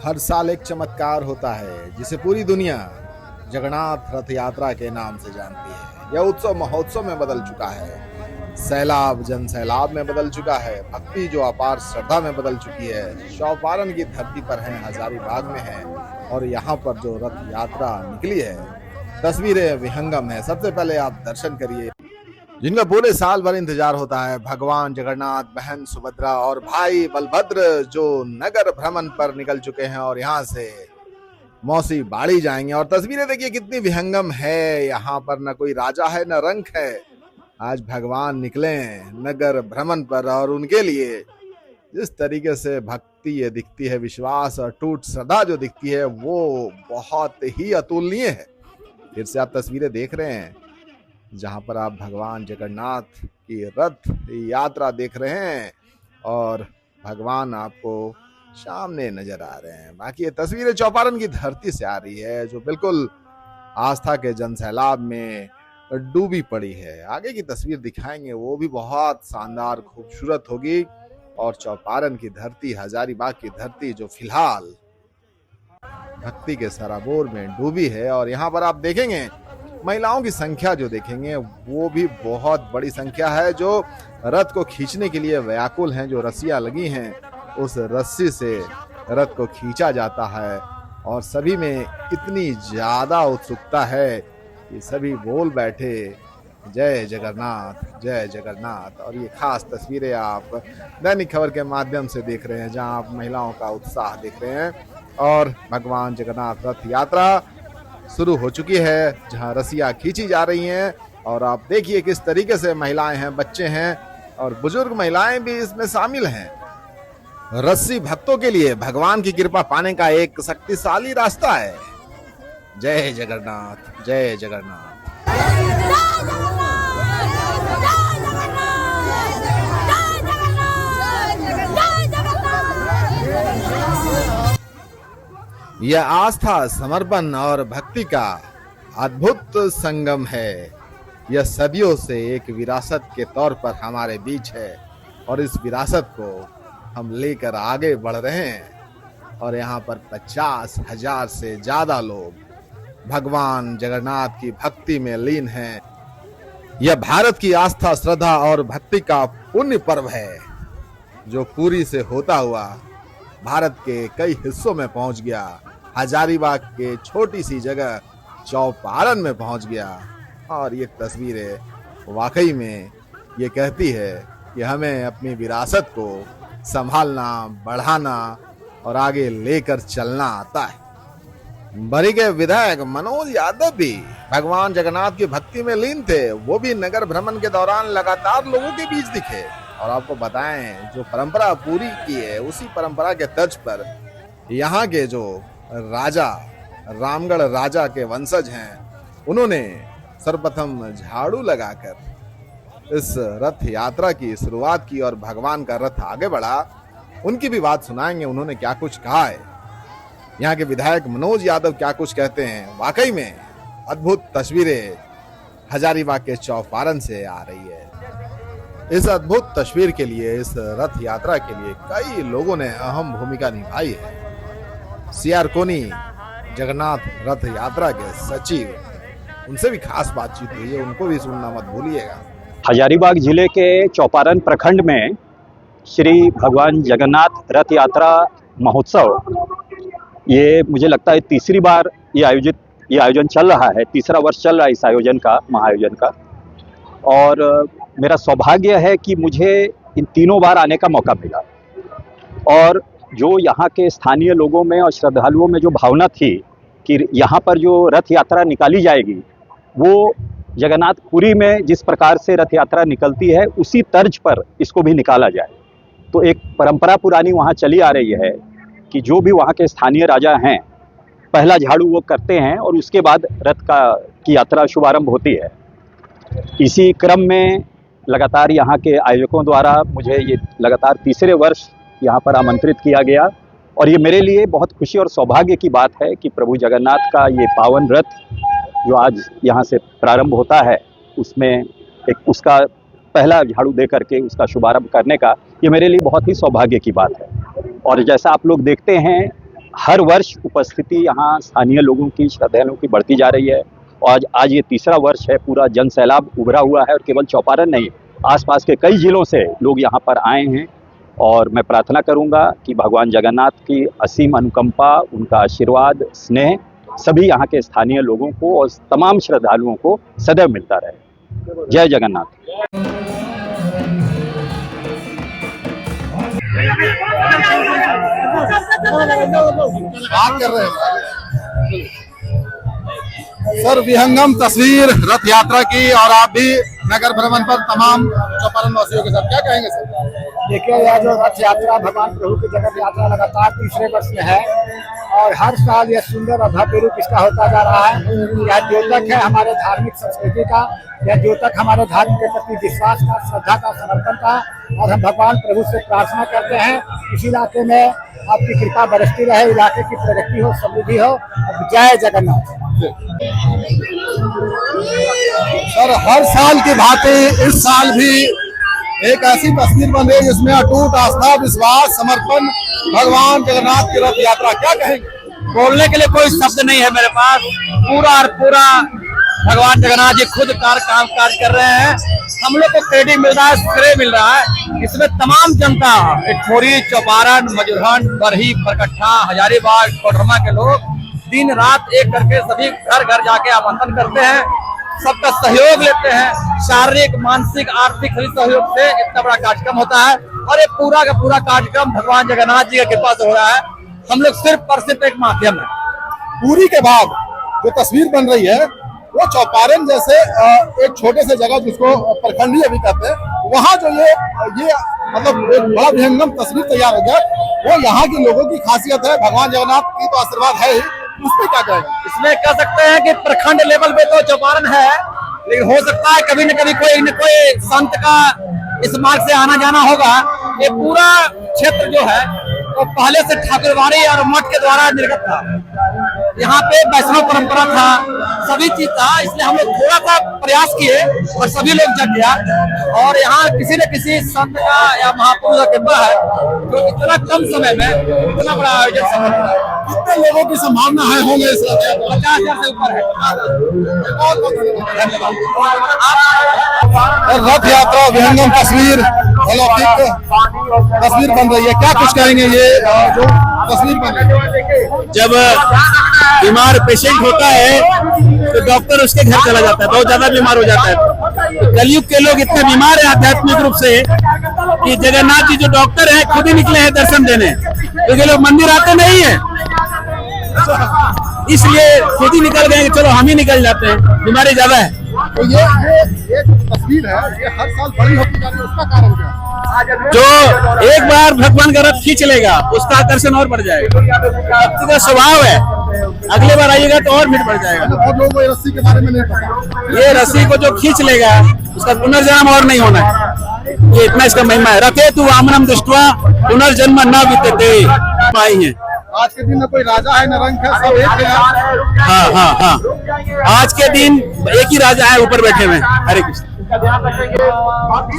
हर साल एक चमत्कार होता है जिसे पूरी दुनिया जगन्नाथ रथ यात्रा के नाम से जानती है। यह उत्सव महोत्सव में बदल चुका है, सैलाब जन सैलाब में बदल चुका है, भक्ति जो अपार श्रद्धा में बदल चुकी है। चौपारण की धरती पर है, हजारीबाग में है, और यहाँ पर जो रथ यात्रा निकली है, तस्वीरें विहंगम है। सबसे पहले आप दर्शन करिए, जिनका पूरे साल भर इंतजार होता है। भगवान जगन्नाथ, बहन सुभद्रा और भाई बलभद्र जो नगर भ्रमण पर निकल चुके हैं और यहाँ से मौसी बाड़ी जाएंगे। और तस्वीरें देखिए कितनी विहंगम है। यहाँ पर न कोई राजा है न रंक है। आज भगवान निकले नगर भ्रमण पर और उनके लिए जिस तरीके से भक्ति ये दिखती है, विश्वास और टूट श्रद्धा जो दिखती है, वो बहुत ही अतुलनीय है। फिर से आप तस्वीरें देख रहे हैं जहां पर आप भगवान जगन्नाथ की रथ यात्रा देख रहे हैं और भगवान आपको सामने नजर आ रहे हैं। बाकी ये तस्वीरें चौपारण की धरती से आ रही है जो बिल्कुल आस्था के जनसैलाब में डूबी पड़ी है। आगे की तस्वीर दिखाएंगे, वो भी बहुत शानदार खूबसूरत होगी। और चौपारण की धरती, हजारीबाग की धरती जो फिलहाल भक्ति के सराबोर में डूबी है। और यहाँ पर आप देखेंगे महिलाओं की संख्या जो देखेंगे वो भी बहुत बड़ी संख्या है, जो रथ को खींचने के लिए व्याकुल हैं। जो रस्सियां लगी हैं उस रस्सी से रथ को खींचा जाता है और सभी में इतनी ज्यादा उत्सुकता है कि सभी बोल बैठे जय जगन्नाथ, जय जगन्नाथ। और ये खास तस्वीरें आप दैनिक खबर के माध्यम से देख रहे हैं जहां आप महिलाओं का उत्साह देख रहे हैं। और भगवान जगन्नाथ रथ यात्रा शुरू हो चुकी है जहां रस्सियां खींची जा रही हैं। और आप देखिए किस तरीके से महिलाएं हैं, बच्चे हैं और बुजुर्ग महिलाएं भी इसमें शामिल हैं। रस्सी भक्तों के लिए भगवान की कृपा पाने का एक शक्तिशाली रास्ता है। जय जगन्नाथ, जय जगन्नाथ। यह आस्था, समर्पण और भक्ति का अद्भुत संगम है। यह सदियों से एक विरासत के तौर पर हमारे बीच है और इस विरासत को हम लेकर आगे बढ़ रहे हैं। और यहाँ पर 50,000 से ज्यादा लोग भगवान जगन्नाथ की भक्ति में लीन हैं। यह भारत की आस्था, श्रद्धा और भक्ति का पुण्य पर्व है जो पुरी से होता हुआ भारत के कई हिस्सों में पहुंच गया। हजारीबाग के छोटी सी जगह चौपारण में पहुंच गया। और ये तस्वीरें वाकई में ये कहती है कि हमें अपनी विरासत को संभालना, बढ़ाना और आगे लेकर चलना आता है। बरी के विधायक मनोज यादव भी भगवान जगन्नाथ की भक्ति में लीन थे। वो भी नगर भ्रमण के दौरान लगातार लोगों के बीच दिखे। और आपको बताएं, जो परंपरा पूरी की है उसी परंपरा के तर्ज पर यहाँ के जो राजा, रामगढ़ राजा के वंशज हैं, उन्होंने सर्वप्रथम झाड़ू लगाकर इस रथ यात्रा की शुरुआत की और भगवान का रथ आगे बढ़ा। उनकी भी बात सुनाएंगे, उन्होंने क्या कुछ कहा है। यहाँ के विधायक मनोज यादव क्या कुछ कहते हैं। वाकई में अद्भुत तस्वीरें हजारीबाग के चौपारण से आ रही है। इस अद्भुत तस्वीर के लिए, इस रथ यात्रा के लिए कई लोगों ने अहम भूमिका निभाई है। सीआर कोनी जगन्नाथ रथ यात्रा के सचिव, उनसे भी खास बातचीत हुई है, उनको भी सुनना मत भूलिएगा। हजारीबाग जिले के चौपारण प्रखंड में श्री भगवान जगन्नाथ रथ यात्रा महोत्सव, ये मुझे लगता है तीसरी बार ये आयोजन चल रहा है। तीसरा वर्ष चल रहा है इस आयोजन का, महाआयोजन का। और मेरा सौभाग्य है कि मुझे इन तीनों बार आने का मौका मिला। और जो यहाँ के स्थानीय लोगों में और श्रद्धालुओं में जो भावना थी कि यहाँ पर जो रथ यात्रा निकाली जाएगी, वो जगन्नाथपुरी में जिस प्रकार से रथ यात्रा निकलती है उसी तर्ज पर इसको भी निकाला जाए। तो एक परंपरा पुरानी वहाँ चली आ रही है कि जो भी वहाँ के स्थानीय राजा हैं, पहला झाड़ू वो करते हैं और उसके बाद रथ की यात्रा शुभारंभ होती है। इसी क्रम में लगातार यहाँ के आयोजकों द्वारा मुझे ये लगातार तीसरे वर्ष यहाँ पर आमंत्रित किया गया। और ये मेरे लिए बहुत खुशी और सौभाग्य की बात है कि प्रभु जगन्नाथ का ये पावन रथ जो आज यहाँ से प्रारंभ होता है, उसमें एक उसका पहला झाड़ू दे करके उसका शुभारंभ करने का, ये मेरे लिए बहुत ही सौभाग्य की बात है। और जैसा आप लोग देखते हैं, हर वर्ष उपस्थिति यहाँ स्थानीय लोगों की, श्रद्धालुओं की बढ़ती जा रही है। और आज ये तीसरा वर्ष है, पूरा जन सैलाब उभरा हुआ है। और केवल चौपारण नहीं, आसपास के कई जिलों से लोग यहाँ पर आए हैं। और मैं प्रार्थना करूँगा कि भगवान जगन्नाथ की असीम अनुकंपा, उनका आशीर्वाद, स्नेह सभी यहाँ के स्थानीय लोगों को और तमाम श्रद्धालुओं को सदैव मिलता रहे। जय जगन्नाथ। बात कर रहे हैं सर, विहंगम तस्वीर रथ यात्रा की, और आप भी नगर भ्रमण पर तमाम चौपारण वासियों के साथ क्या कहेंगे सर? देखिए, यह जो रथ यात्रा भगवान प्रभु की जगत यात्रा लगातार तीसरे वर्ष में है और हर साल यह सुंदर और भव्य रूप इसका होता जा रहा है। यह द्योतक है हमारे धार्मिक संस्कृति का, यह द्योतक हमारे धर्म के प्रति विश्वास का, श्रद्धा का, समर्पण का। और हम भगवान प्रभु से प्रार्थना करते हैं इस इलाके में आपकी कृपा बरसती रहे, इलाके की प्रगति हो, समृद्धि हो। जय जगन्नाथ। सर, हर साल की भांति इस साल भी एक ऐसी तस्वीर बन रही है जिसमें अटूट आस्था, विश्वास, समर्पण भगवान जगन्नाथ की रथ यात्रा। क्या कहेंगे? बोलने के लिए कोई शब्द नहीं है मेरे पास। पूरा और पूरा भगवान जगन्नाथ जी खुद काम कर रहे हैं। हम लोग को क्रेडिट मिल रहा है, श्रेय मिल रहा है। इसमें तमाम जनता, इटखोरी, चौपारण, मजूरहन, बरही, परकट्ठा, हजारीबाग, कोडरमा के लोग दिन रात एक करके सभी घर घर जाके आमंत्रण करते हैं, सबका सहयोग लेते हैं। शारीरिक, मानसिक, आर्थिक सभी सहयोग से इतना बड़ा कार्यक्रम होता है। और ये पूरा का पूरा कार्यक्रम भगवान जगन्नाथ जी की कृपा से हो रहा है। हम लोग सिर्फ और सिर्फ एक माध्यम है। पूरी के बाद जो तस्वीर बन रही है वो चौपारण जैसे एक छोटे से जगह जिसको प्रखंडी अभी कहते हैं, वहाँ जो ये मतलब एक बड़ा विहंगम तस्वीर तैयार हो गया, वो यहाँ के लोगों की खासियत है। भगवान जगन्नाथ की तो आशीर्वाद है ही, उसमें क्या कहेंगे? इसमें कह सकते हैं कि प्रखंड लेवल पे तो चौपारण है, लेकिन हो सकता है कभी न कभी कोई न कोई संत का इस मार्ग से आना जाना होगा। ये पूरा क्षेत्र जो है वो पहले से ठाकुरवाड़ी और मठ के द्वारा निर्गत था। यहाँ पे वैष्णव परंपरा था, सभी चीज था। इसलिए हम लोग थोड़ा सा प्रयास किए और सभी लोग जग गया। और यहाँ किसी न किसी संत का या महापुरुष का कृपा है जो इतना कम समय में इतना बड़ा आयोजन सफल हुआ है। कितने लोगों की संभावना है होंगे इस 50,000 से ऊपर है। बहुत बहुत धन्यवाद। आप और रथ यात्रा विहंगम तस्वीर, अलौकिक तस्वीर बन रही है। क्या कुछ कहेंगे ये जो तस्वीर बन रही है? जब बीमार पेशेंट होता है तो डॉक्टर उसके घर चला जाता है, बहुत ज्यादा बीमार हो जाता है। तो कलयुग के लोग इतने बीमार हैं आध्यात्मिक रूप से कि जगन्नाथ जी जो डॉक्टर हैं खुद ही निकले हैं दर्शन देने, क्योंकि लोग मंदिर आते नहीं है, इसलिए खुद ही निकल गए कि चलो हम ही निकल जाते हैं, बीमारी ज्यादा है। तो ये जो तस्वीर है ये हर साल बड़ी होती जा रही है, उसका कारण क्या है? जो एक बार भगवान का रथ खींच लेगा उसका आकर्षण और बढ़ जाएगा। भक्ति का स्वभाव है, अगले बार आइएगा तो और भीड़ बढ़ जाएगा। बहुत लोगों को ये रस्सी के बारे में नहीं पता। ये रस्सी को जो खींच लेगा उसका पुनर्जन्म और नहीं होना है। ये इतना इसका महिमा है। रखे तू वामनम दृष्ट्वा पुनर्जन्म न विद्यते पाई है। आज के दिन में कोई राजा है न रंक है, सब एक है। हाँ। आज के दिन एक ही राजा है ऊपर बैठे हुए। हरे कृष्ण।